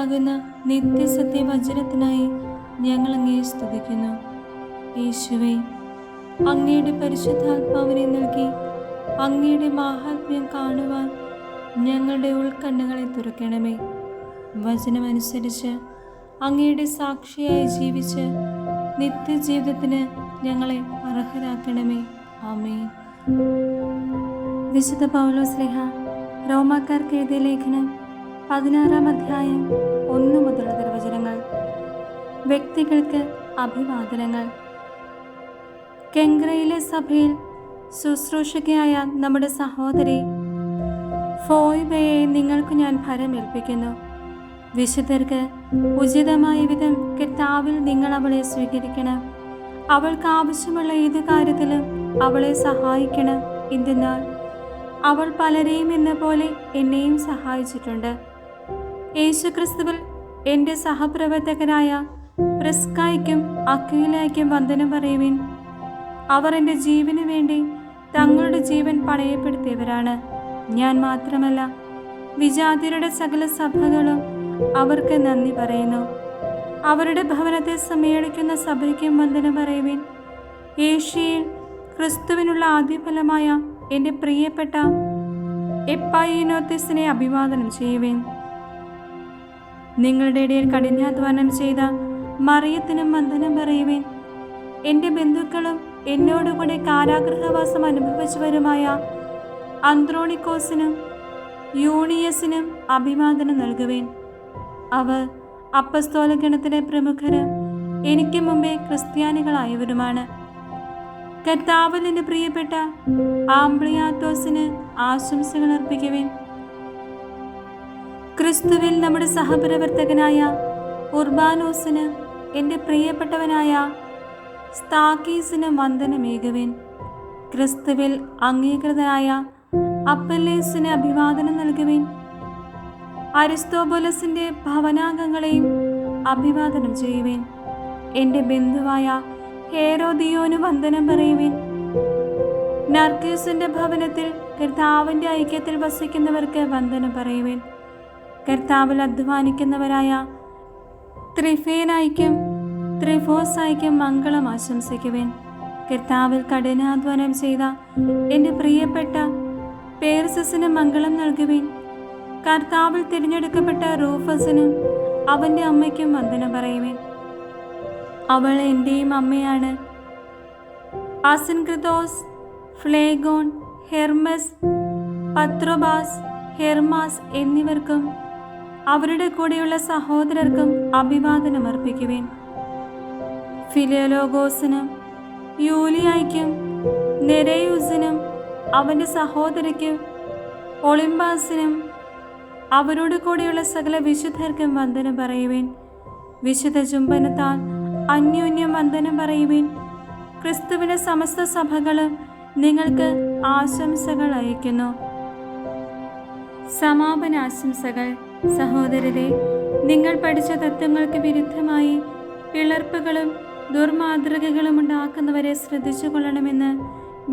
ജീവനാകുന്ന നിത്യസത്യവചനത്തിനായി ഞങ്ങൾ അങ്ങയെ സ്തുതിക്കുന്നു. യേശുവേ, അങ്ങയുടെ പരിശുദ്ധാത്മാവിനെ നൽകി അങ്ങയുടെ മാഹാത്മ്യം കാണുവാൻ ഞങ്ങളുടെ ഉൾക്കണ്ണുകളെ തുറക്കണമേ. വചനമനുസരിച്ച് അങ്ങയുടെ സാക്ഷിയായി ജീവിച്ച് നിത്യജീവിതത്തിന് ഞങ്ങളെ അർഹരാക്കണമേ. ആമേൻ. വിശുദ്ധ പൗലോസ്ലീഹ റോമാക്കാർക്ക് എഴുതിയ ലേഖനം 16-ാം അധ്യായം 1 മുതലുള്ള തിരുവചനങ്ങൾ. വ്യക്തികൾക്ക് അഭിവാദനങ്ങൾ. കെങ്ക്രയിലെ സഭയിൽ ശുശ്രൂഷകയായ നമ്മുടെ സഹോദരി ഫോയ്ബയെ നിങ്ങൾക്ക് ഞാൻ ഭരമേൽപ്പിക്കുന്നു. വിശുദ്ധർക്ക് ഉചിതമായ വിധം കർത്താവിൽ നിങ്ങൾ അവളെ സ്വീകരിക്കണം. അവൾക്ക് ആവശ്യമുള്ള ഏത് കാര്യത്തിലും അവളെ സഹായിക്കണം. എന്തെന്നാൽ അവൾ പലരെയും എന്ന പോലെ എന്നെയും സഹായിച്ചിട്ടുണ്ട്. യേശുക്രിസ്തുവിൽ എൻ്റെ സഹപ്രവർത്തകരായ പ്രിസ്കായ്ക്കും അക്വിലായ്ക്കും വന്ദനം പറയുവിൻ. അവർ എൻ്റെ ജീവന് വേണ്ടി തങ്ങളുടെ ജീവൻ പണയപ്പെടുത്തിയവരാണ്. ഞാൻ മാത്രമല്ല, വിജാതിയരുടെ സകല സഭകളും അവർക്ക് നന്ദി പറയുന്നു. അവരുടെ ഭവനത്തെ സമ്മേളിക്കുന്ന സഭയ്ക്കും വന്ദനം പറയുവിൻ. ഏഷ്യയിൽ ക്രിസ്തുവിനുള്ള ആദ്യഫലമായ എൻ്റെ പ്രിയപ്പെട്ട എപ്പൈനോത്തിസിനെ അഭിവാദനം ചെയ്യുവിൻ. നിങ്ങളുടെ ഇടയിൽ കഠിനാധ്വാനം ചെയ്ത മറിയത്തിനും വന്ദനം പറയുവിൻ. എൻ്റെ ബന്ധുക്കളും എന്നോടുകൂടി കാരാഗൃഹവാസം അനുഭവിച്ചവരുമായ അന്ത്രോണിക്കോസിനും യൂണിയസിനും അഭിവാദനം നൽകുവിൻ. അവർ അപ്പസ്തോലഗണത്തിലെ പ്രമുഖരും എനിക്ക് മുമ്പേ ക്രിസ്ത്യാനികളായവരുമാണ്. കർത്താവിൽ എൻ്റെ പ്രിയപ്പെട്ട ആംബ്ലിയാത്തോസിന് ആശംസകൾ അർപ്പിക്കുവിൻ. ക്രിസ്തുവിൽ നമ്മുടെ സഹപ്രവർത്തകനായ ഉർബാനോസിന് എൻ്റെ പ്രിയപ്പെട്ടവനായ സ്താക്കീസിന് വന്ദനമേകുവിൻ. ക്രിസ്തുവിൽ അംഗീകൃതനായ അപ്പല്ലേസിന് അഭിവാദനം നൽകുവിൻ. അരിസ്തോബുലസിൻ്റെ ഭവനാംഗങ്ങളെയും അഭിവാദനം ചെയ്യുവിൻ. എൻ്റെ ബന്ധുവായ ഹേരോദിയോന് വന്ദനം പറയുവിൻ. നർക്കീസിൻ്റെ ഭവനത്തിൽ കർത്താവിൻ്റെ ഐക്യത്തിൽ വസിക്കുന്നവർക്ക് വന്ദനം പറയുവിൻ. കർത്താവിൽ അധ്വാനിക്കുന്നവരായ ത്രിഫേനായിക്കും ത്രിഫോസായിക്കും മംഗളം ആശംസിക്കുവിൻ. കർത്താവിൽ കഠിനാധ്വാനം ചെയ്ത എൻ്റെ പ്രിയപ്പെട്ട പേർസസിന് മംഗളം നൽകുവിൻ. കർത്താവിൽ തിരഞ്ഞെടുക്കപ്പെട്ട റൂഫസിനും അവൻ്റെ അമ്മയ്ക്കും വന്ദനം പറയുവിൻ. അവൾ എൻ്റെയും അമ്മയാണ്. അസിൻക്രിതോസ്, ഫ്ലേഗോൺ, ഹെർമസ്, പത്രോബാസ്, ഹെർമാസ് എന്നിവർക്കും അവരുടെ കൂടെയുള്ള സഹോദരർക്കും അഭിവാദനം അർപ്പിക്കുവിൻ. ഫിലോലോഗോസിനും യൂലിയായ്ക്കും നെരയൂസിനും അവൻ്റെ സഹോദരിക്കും ഒളിമ്പാസിനും അവരോട് കൂടെയുള്ള സകല വിശുദ്ധർക്കും വന്ദനം പറയുവിൻ. വിശുദ്ധ ചുംബനത്താൽ അന്യോന്യം വന്ദനം പറയുവിൻ. ക്രിസ്തുവിൻ്റെ സമസ്ത സഭകളും നിങ്ങൾക്ക് ആശംസകൾ അയക്കുന്നു. സമാപന ആശംസകൾ. സഹോദരരെ, നിങ്ങൾ പഠിച്ച തത്വങ്ങൾക്ക് വിരുദ്ധമായി പിളർപ്പുകളും ദുർമാതൃകകളും ഉണ്ടാക്കുന്നവരെ ശ്രദ്ധിച്ചു കൊള്ളണമെന്ന്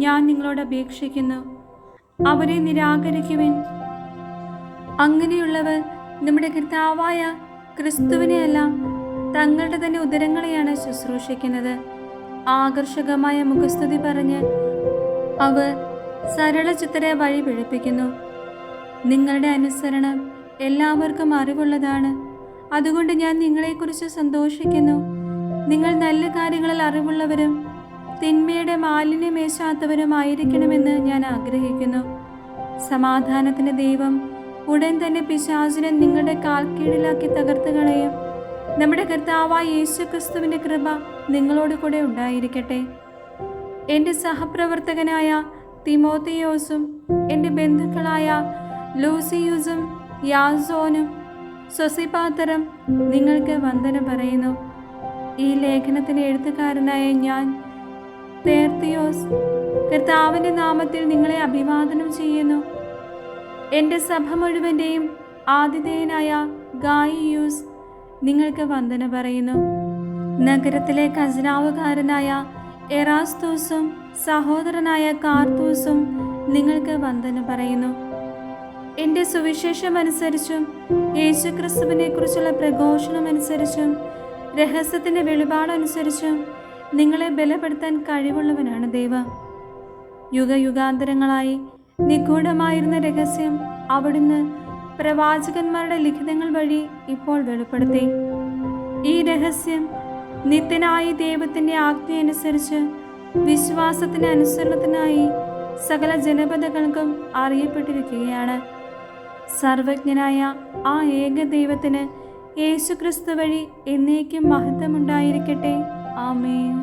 ഞാൻ നിങ്ങളോട് അപേക്ഷിക്കുന്നു. അവരെ നിരാകരിക്കുവിൻ. അങ്ങനെയുള്ളവർ നമ്മുടെ കർത്താവായ ക്രിസ്തുവിനെയല്ല, തങ്ങളുടെ തന്നെ ഉദരങ്ങളെയാണ് ശുശ്രൂഷിക്കുന്നത്. ആകർഷകമായ മുഖസ്തുതി പറഞ്ഞ് അവർ സരളചിത്തരെ വഴി പിഴപ്പിക്കുന്നു. നിങ്ങളുടെ അനുസരണം എല്ലാവർക്കും അറിവുള്ളതാണ്. അതുകൊണ്ട് ഞാൻ നിങ്ങളെക്കുറിച്ച് സന്തോഷിക്കുന്നു. നിങ്ങൾ നല്ല കാര്യങ്ങളിൽ അറിവുള്ളവരും തിന്മയുടെ മാലിന്യമേശാത്തവരുമായിരിക്കണമെന്ന് ഞാൻ ആഗ്രഹിക്കുന്നു. സമാധാനത്തിൻ്റെ ദൈവം ഉടൻ തന്നെ പിശാചിനെ നിങ്ങളുടെ കാൽക്കീഴിലാക്കി തകർത്ത് കളയും. നമ്മുടെ കർത്താവായ യേശുക്രിസ്തുവിൻ്റെ കൃപ നിങ്ങളോട് കൂടെ ഉണ്ടായിരിക്കട്ടെ. എൻ്റെ സഹപ്രവർത്തകനായ തിമോത്തിയോസും എൻ്റെ ബന്ധുക്കളായ ലൂസിയൂസും യാസോനും സൊസിപാത്തറും നിങ്ങൾക്ക് വന്ദനം പറയുന്നു. ഈ ലേഖനത്തിന് എഴുത്തുകാരനായ ഞാൻ തേർത്തിയോസ് കർത്താവിൻ്റെ നാമത്തിൽ നിങ്ങളെ അഭിവാദനം ചെയ്യുന്നു. എൻ്റെ സഭ മുഴുവൻ്റെയും ആതിഥേയനായ ഗായിയൂസ് നിങ്ങൾക്ക് വന്ദനം പറയുന്നു. നഗരത്തിലെ ഖജനാവുകാരനായ എറാസ്തോസും സഹോദരനായ കാർത്തൂസും നിങ്ങൾക്ക് വന്ദനം പറയുന്നു. എൻ്റെ സുവിശേഷം അനുസരിച്ചും യേശുക്രിസ്തുവിനെ കുറിച്ചുള്ള പ്രഘോഷണം അനുസരിച്ചും രഹസ്യത്തിൻ്റെ വെളിപാടനുസരിച്ചും നിങ്ങളെ ബലപ്പെടുത്താൻ കഴിവുള്ളവനാണ് ദൈവം. യുഗയുഗാന്തരങ്ങളായി നിഗൂഢമായിരുന്ന രഹസ്യം അവിടുന്ന് പ്രവാചകന്മാരുടെ ലിഖിതങ്ങൾ വഴി ഇപ്പോൾ വെളിപ്പെടുത്തി. ഈ രഹസ്യം നിത്യനായ ദൈവത്തിൻ്റെ ആജ്ഞയനുസരിച്ച് വിശ്വാസത്തിന് അനുസരണത്തിനായി സകല ജനപദങ്ങൾക്കും അറിയപ്പെട്ടിരിക്കുകയാണ്. സർവജ്ഞനായ ആ ഏക ദൈവത്തിന് യേശുക്രിസ്തു വഴി എന്നേക്കും മഹത്വമുണ്ടായിരിക്കട്ടെ. ആമേൻ.